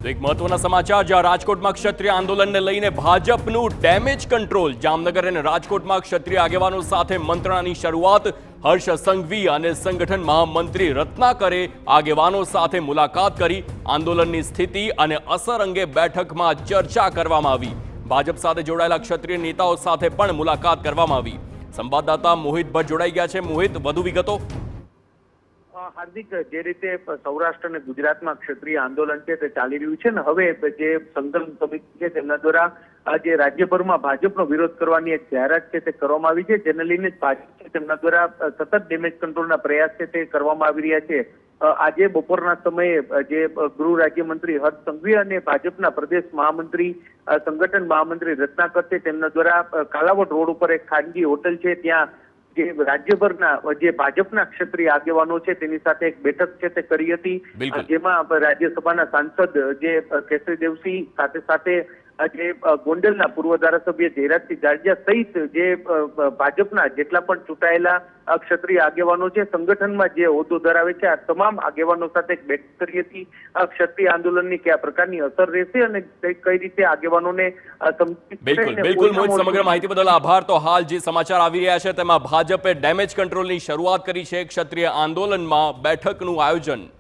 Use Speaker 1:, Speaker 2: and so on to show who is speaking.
Speaker 1: તો એક મહત્વના સમાચાર, જ્યાં રાજકોટમાં ક્ષત્રિય આંદોલનને લઈને ભાજપનું ડેમેજ કંટ્રોલ. જામનગર અને રાજકોટમાં ક્ષત્રિય આગેવાનો સાથે મંત્રણાની શરૂઆત. હર્ષ સંઘવી અને સંગઠન મહામંત્રી રત્નાકરે આગેવાનો સાથે મુલાકાત કરી. આંદોલનની સ્થિતિ અને અસર અંગે બેઠકમાં ચર્ચા કરવામાં આવી. ભાજપ સાથે જોડાયેલા ક્ષત્રિય નેતાઓ સાથે પણ મુલાકાત કરવામાં આવી. સંવાદદાતા મોહિત ભટ્ટ જોડાઈ ગયા છે. મોહિત, વધુ વિગતો.
Speaker 2: હાર્દિક, જે રીતે સૌરાષ્ટ્ર અને ગુજરાતમાં ક્ષત્રિય આંદોલન છે તે ચાલી રહ્યું છે ને, હવે જે સંકલન સમિતિ છે તેમના દ્વારા આજે રાજ્યભરમાં ભાજપનો વિરોધ કરવાની એક જાહેરાત છે તે કરવામાં આવી છે, જેને લઈને ભાજપ છે તેમના દ્વારા સતત ડેમેજ કંટ્રોલના પ્રયાસ છે તે કરવામાં આવી રહ્યા છે. આજે બપોરના સમયે જે ગૃહ રાજ્યમંત્રી હર્ષ સંઘવી અને ભાજપના પ્રદેશ મહામંત્રી સંગઠન મહામંત્રી રત્નાકર છે તેમના દ્વારા કાલાવડ રોડ ઉપર એક ખાનગી હોટલ છે ત્યાં જે રાજ્યભરના જે ભાજપના ક્ષત્રિય આગેવાનો છે તેની સાથે એક બેઠક છે તે કરી હતી, જેમાં રાજ્યસભાના સાંસદ જે કેસરી દેવસિંહ સાથે સાથે જે ગોંડલના પૂર્વ ધારાસભ્ય જયરાજસિંહ જાડેજા સહિત જે ભાજપના જેટલા પણ ચૂંટાયેલા ક્ષત્રિય આગેવાનો છે, સંગઠનમાં જે હોદ્દો ધરાવે છે, આ તમામ આગેવાનો સાથે એક બેઠક કરી હતી. ક્ષત્રિય આંદોલનની કયા પ્રકારની અસર રહેશે અને કઈ રીતે આગેવાનોને
Speaker 1: બિલકુલ મોહિત, સમગ્ર માહિતી બદલ આભાર. તો હાલ જે સમાચાર આવી રહ્યા છે તેમાં ભાજપે ડેમેજ કંટ્રોલની શરૂઆત કરી છે. ક્ષત્રિય આંદોલનમાં બેઠકનું આયોજન.